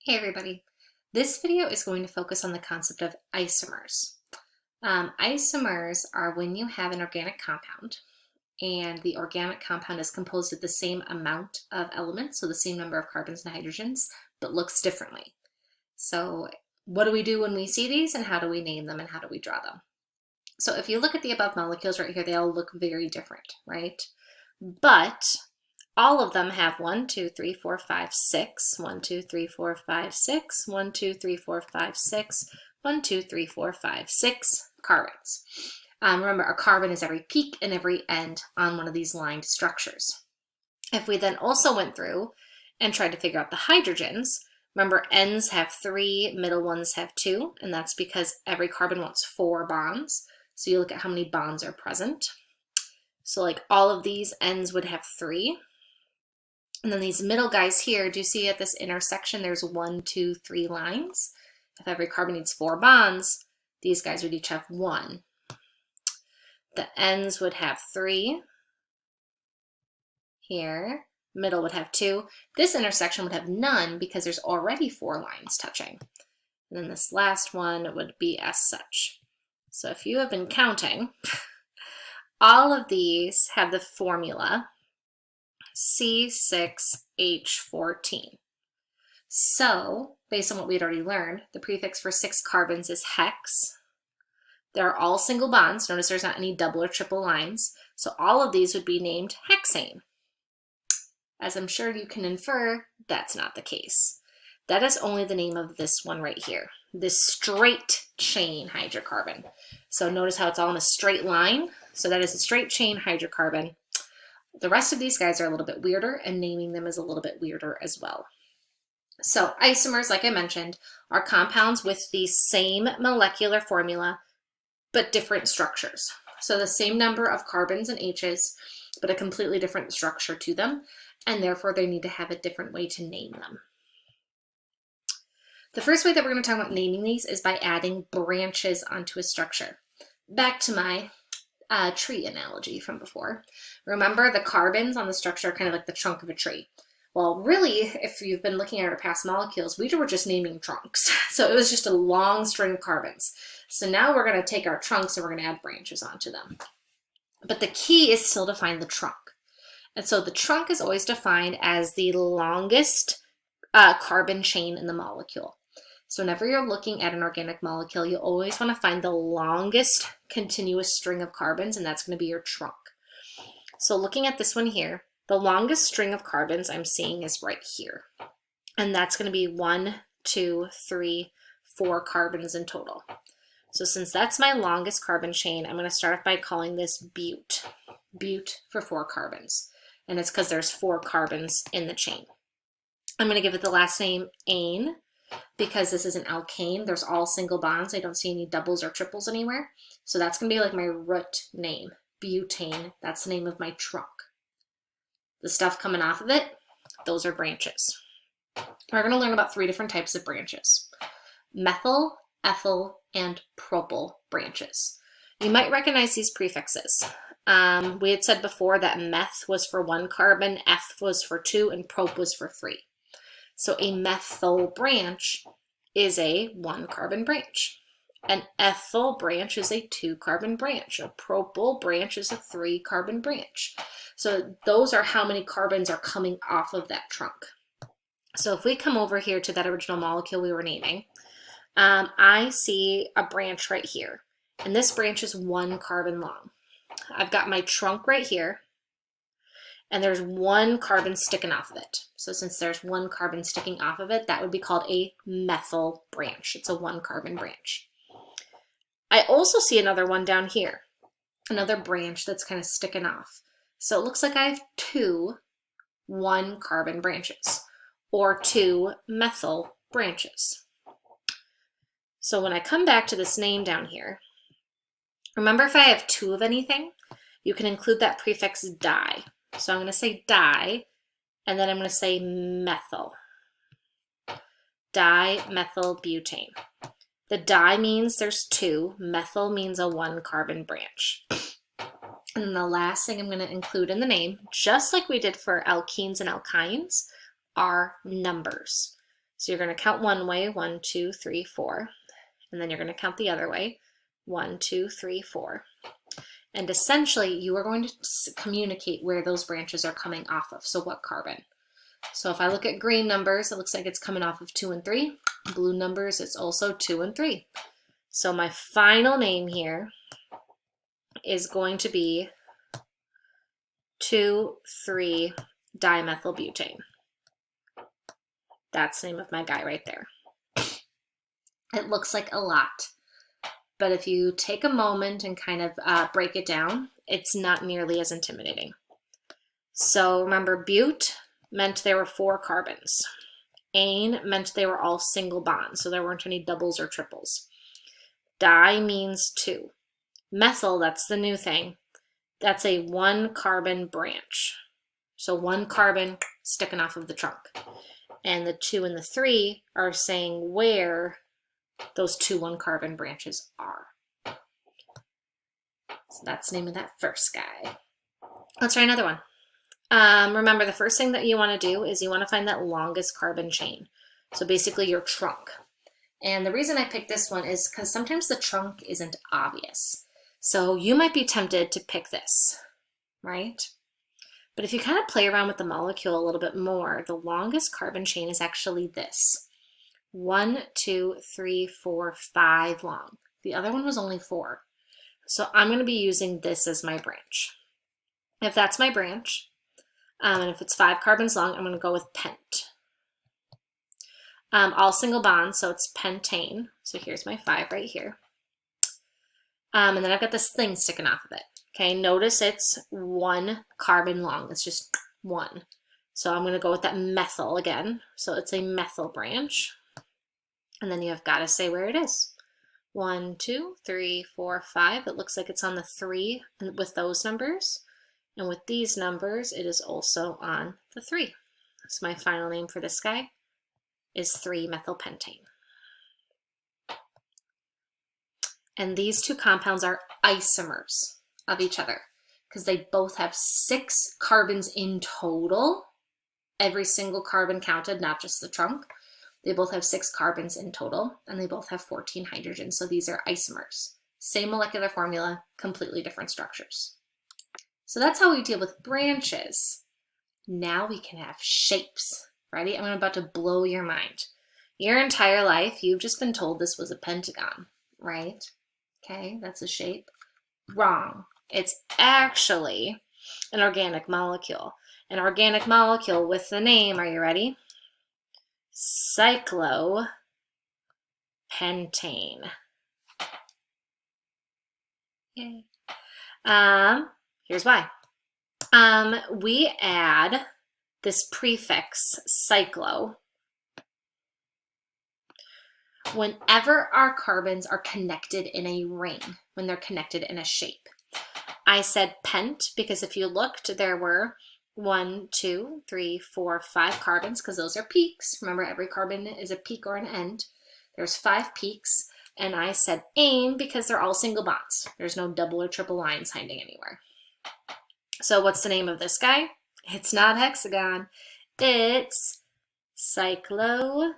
Hey everybody, this video is going to focus on the concept of isomers. Isomers are when you have an organic compound and the organic compound is composed of the same amount of elements, so the same number of carbons and hydrogens, but looks differently. So what do we do when we see these, and how do we name them, and how do we draw them? So if you look at the above molecules right here, they all look very different, right? But all of them have 1, 2, 3, 4, 5, 6, 1, 2, 3, 4, 5, 6, 1, 2, 3, 4, 5, 6, 1, 2, 3, 4, 5, 6 carbons. Remember, a carbon is every peak and every end on one of these lined structures. If we then also went through and tried to figure out the hydrogens, remember ends have 3, middle ones have 2, and that's because every carbon wants 4 bonds. So you look at how many bonds are present. So like all of these ends would have 3. And then these middle guys here, do you see at this intersection there's 1, 2, 3 lines? If every carbon needs 4 bonds, these guys would each have 1. The ends would have 3 here. Middle would have 2. This intersection would have none because there's already 4 lines touching. And then this last one would be as such. So if you have been counting, all of these have the formula C6H14. So, based on what we had already learned, the prefix for 6 carbons is hex. They're all single bonds. Notice there's not any double or triple lines. So all of these would be named hexane. As I'm sure you can infer, that's not the case. That is only the name of this one right here, this straight chain hydrocarbon. So notice how it's all in a straight line. So that is a straight chain hydrocarbon. The rest of these guys are a little bit weirder, and naming them is a little bit weirder as well. So isomers, like I mentioned, are compounds with the same molecular formula, but different structures. So the same number of carbons and H's, but a completely different structure to them, and therefore they need to have a different way to name them. The first way that we're going to talk about naming these is by adding branches onto a structure. Back to my tree analogy from before. Remember, the carbons on the structure are kind of like the trunk of a tree. Well, really, if you've been looking at our past molecules, we were just naming trunks. So it was just a long string of carbons. So now we're going to take our trunks and we're going to add branches onto them. But the key is still to find the trunk. And so the trunk is always defined as the longest carbon chain in the molecule. So whenever you're looking at an organic molecule, you always want to find the longest continuous string of carbons, and that's going to be your trunk. So looking at this one here, the longest string of carbons I'm seeing is right here. And that's going to be 1, 2, 3, 4 carbons in total. So since that's my longest carbon chain, I'm going to start off by calling this bute. Bute for 4 carbons. And it's because there's 4 carbons in the chain. I'm going to give it the last name ane, because this is an alkane. There's all single bonds. I don't see any doubles or triples anywhere. So that's going to be like my root name, butane. That's the name of my trunk. The stuff coming off of it, those are branches. We're going to learn about 3 different types of branches: methyl, ethyl, and propyl branches. You might recognize these prefixes. We had said before that meth was for 1 carbon, eth was for 2, and prop was for 3. So a methyl branch is a 1 carbon branch. An ethyl branch is a 2 carbon branch. A propyl branch is a 3 carbon branch. So those are how many carbons are coming off of that trunk. So if we come over here to that original molecule we were naming, I see a branch right here. And this branch is 1 carbon long. I've got my trunk right here, and there's 1 carbon sticking off of it. So since there's 1 carbon sticking off of it, that would be called a methyl branch. It's a 1 carbon branch. I also see another one down here, another branch that's kind of sticking off. So it looks like I have 2 1 carbon branches, or 2 methyl branches. So when I come back to this name down here, remember, if I have 2 of anything, you can include that prefix di. So I'm going to say di, and then I'm going to say methyl. Dimethylbutane. The di means there's 2, methyl means a 1 carbon branch. And then the last thing I'm going to include in the name, just like we did for alkenes and alkynes, are numbers. So you're going to count one way, 1, 2, 3, 4, and then you're going to count the other way, 1, 2, 3, 4. And essentially, you are going to communicate where those branches are coming off of, so what carbon. So if I look at green numbers, it looks like it's coming off of 2 and 3. Blue numbers, it's also 2 and 3. So my final name here is going to be 2,3-dimethylbutane. That's the name of my guy right there. It looks like a lot, but if you take a moment and kind of break it down, it's not nearly as intimidating. So remember, bute meant there were 4 carbons. Ane meant they were all single bonds, so there weren't any doubles or triples. Di means 2. Methyl, that's the new thing. That's a 1 carbon branch. So 1 carbon sticking off of the trunk. And the 2 and the 3 are saying where those 2 1 carbon branches are. So that's the name of that first guy. Let's try another one. Remember, the first thing that you want to do is you want to find that longest carbon chain. So basically your trunk. And the reason I picked this one is because sometimes the trunk isn't obvious. So you might be tempted to pick this, right? But if you kind of play around with the molecule a little bit more, the longest carbon chain is actually this. 1, 2, 3, 4, 5 long. The other one was only 4. So I'm going to be using this as my branch. If that's my branch, and if it's 5 carbons long, I'm going to go with pent. All single bonds, so it's pentane. So here's my 5 right here. And then I've got this thing sticking off of it. Okay, notice it's 1 carbon long. It's just 1. So I'm going to go with that methyl again. So it's a methyl branch. And then you've got to say where it is. 1, 2, 3, 4, 5. It looks like it's on the 3 with those numbers. And with these numbers, it is also on the 3. So my final name for this guy is 3-methylpentane. And these 2 compounds are isomers of each other because they both have 6 carbons in total. Every single carbon counted, not just the trunk. They both have 6 carbons in total, and they both have 14 hydrogens. So these are isomers. Same molecular formula, completely different structures. So that's how we deal with branches. Now we can have shapes. Ready? I'm about to blow your mind. Your entire life, you've just been told this was a pentagon, right? Okay, that's a shape. Wrong. It's actually an organic molecule. An organic molecule with the name, are you ready? Cyclopentane. Yay. Here's why. We add this prefix cyclo whenever our carbons are connected in a ring, when they're connected in a shape. I said pent because if you looked, there were 1, 2, 3, 4, 5 carbons because those are peaks. Remember, every carbon is a peak or an end. There's 5 peaks. And I said ane because they're all single bonds. There's no double or triple lines hiding anywhere. So what's the name of this guy? It's not hexagon. It's cyclohexane.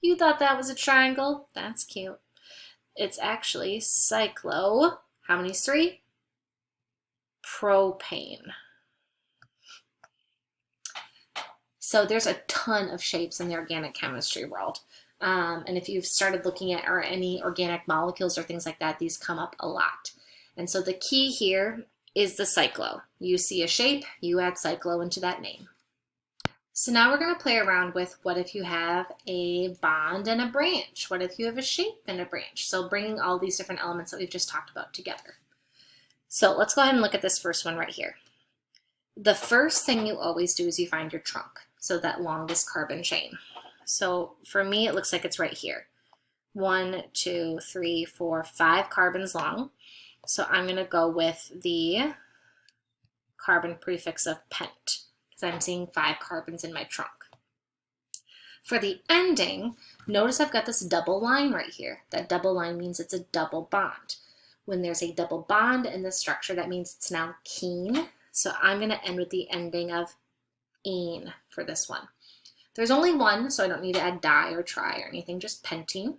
You thought that was a triangle? That's cute. It's actually cyclo, how many's 3? Propane. So there's a ton of shapes in the organic chemistry world. And if you've started looking at any organic molecules or things like that, these come up a lot. And so the key here is the cyclo. You see a shape, you add cyclo into that name. So now we're going to play around with what if you have a bond and a branch? What if you have a shape and a branch? So bringing all these different elements that we've just talked about together. So let's go ahead and look at this first one right here. The first thing you always do is you find your trunk, so that longest carbon chain. So for me, it looks like it's right here. 1, 2, 3, 4, 5 carbons long. So I'm going to go with the carbon prefix of pent, because I'm seeing 5 carbons in my trunk. For the ending, notice I've got this double line right here. That double line means it's a double bond. When there's a double bond in the structure, that means it's now keen. So I'm going to end with the ending of ene for this one. There's only one, so I don't need to add di or tri or anything, just pentene.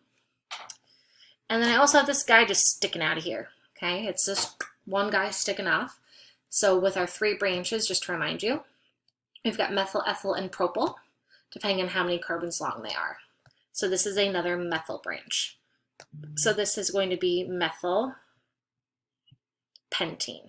And then I also have this guy just sticking out of here, okay? It's just one guy sticking off. So with our 3 branches, just to remind you, we've got methyl, ethyl, and propyl, depending on how many carbons long they are. So this is another methyl branch. So this is going to be methyl pentene.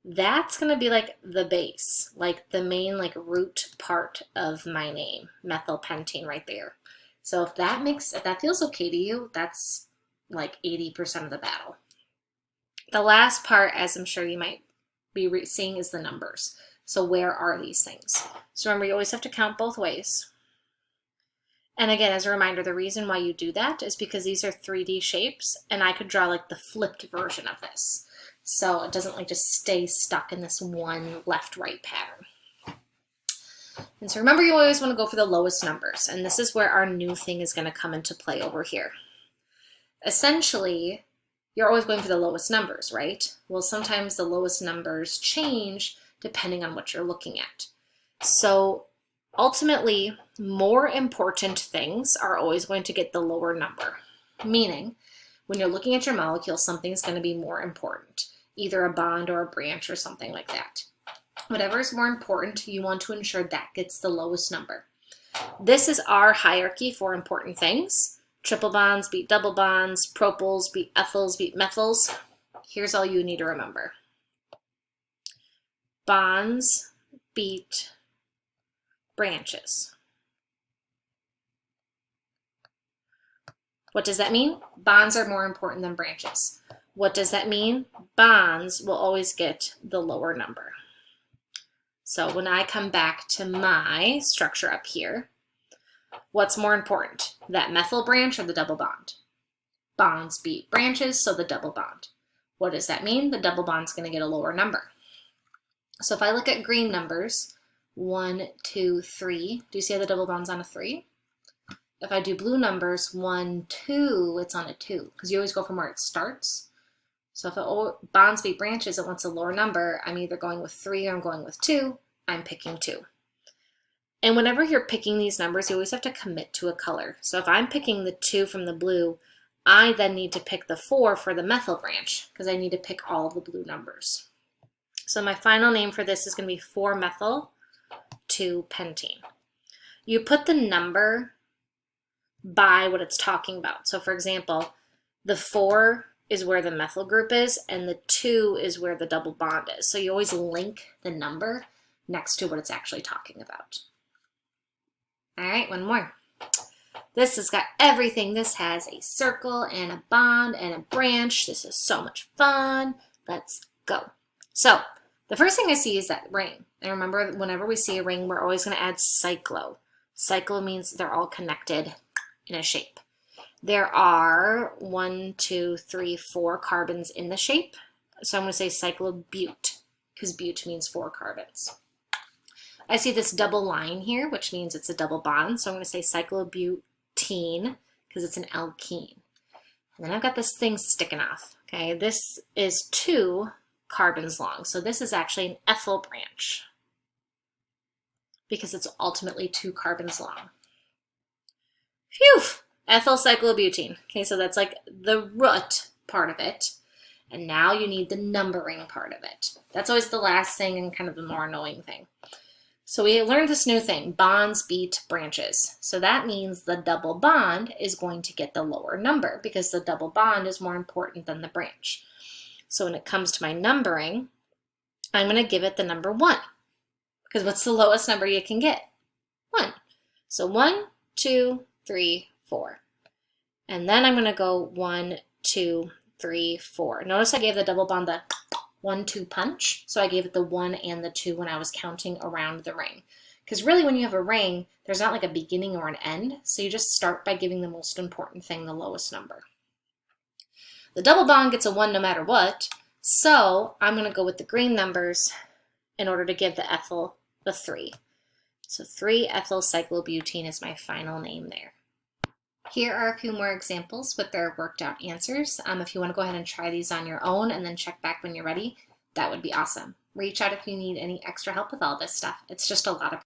That's going to be like the base, like the main like root part of my name, methylpentene right there. So if that feels okay to you, that's like 80% of the battle. The last part, as I'm sure you might be seeing, is the numbers. So where are these things? So remember, you always have to count both ways. And again, as a reminder, the reason why you do that is because these are 3D shapes, and I could draw like the flipped version of this. So it doesn't like just stay stuck in this one left-right pattern. And so remember, you always want to go for the lowest numbers, and this is where our new thing is going to come into play over here. Essentially, you're always going for the lowest numbers, right? Well, sometimes the lowest numbers change depending on what you're looking at. So ultimately, more important things are always going to get the lower number, meaning when you're looking at your molecule, something's going to be more important, either a bond or a branch or something like that. Whatever is more important, you want to ensure that gets the lowest number. This is our hierarchy for important things. Triple bonds beat double bonds, propyls beat ethyls beat methyls. Here's all you need to remember. Bonds beat branches. What does that mean? Bonds are more important than branches. What does that mean? Bonds will always get the lower number. So when I come back to my structure up here, what's more important, that methyl branch or the double bond? Bonds beat branches, so the double bond. What does that mean? The double bond's going to get a lower number. So if I look at green numbers, 1, 2, 3, do you see how the double bond's on a 3? If I do blue numbers, 1, 2, it's on a 2, because you always go from where it starts. So if bonds beat branches, it wants a lower number. I'm either going with 3 or I'm going with 2. I'm picking 2. And whenever you're picking these numbers, you always have to commit to a color. So if I'm picking the 2 from the blue, I then need to pick the 4 for the methyl branch, because I need to pick all of the blue numbers. So my final name for this is going to be 4-methyl-2-pentene. You put the number by what it's talking about. So for example, the 4 is where the methyl group is, and the 2 is where the double bond is. So you always link the number next to what it's actually talking about. All right, one more. This has got everything. This has a circle and a bond and a branch. This is so much fun. Let's go. So the first thing I see is that ring. And remember, whenever we see a ring, we're always going to add cyclo. Cyclo means they're all connected in a shape. There are 1, 2, 3, 4 carbons in the shape. So I'm going to say cyclobute, because bute means 4 carbons. I see this double line here, which means it's a double bond. So I'm going to say cyclobutene, because it's an alkene. And then I've got this thing sticking off. Okay, this is 2 carbons long. So this is actually an ethyl branch, because it's ultimately 2 carbons long. Phew! Ethyl cyclobutene. Okay, so that's like the root part of it. And now you need the numbering part of it. That's always the last thing and kind of the more annoying thing. So we learned this new thing, bonds beat branches. So that means the double bond is going to get the lower number, because the double bond is more important than the branch. So when it comes to my numbering, I'm going to give it the number 1, because what's the lowest number you can get? 1. So 1, 2, 3, 4. And then I'm going to go 1, 2, 3, 4. Notice I gave the double bond the 1-2 punch. So I gave it the 1 and the 2 when I was counting around the ring. Because really when you have a ring, there's not like a beginning or an end. So you just start by giving the most important thing the lowest number. The double bond gets a 1 no matter what. So I'm going to go with the green numbers in order to give the ethyl the 3. So 3-ethyl-cyclobutene is my final name there. Here are a few more examples with their worked out answers. If you want to go ahead and try these on your own and then check back when you're ready, that would be awesome. reach out if you need any extra help with all this stuff. It's just a lot of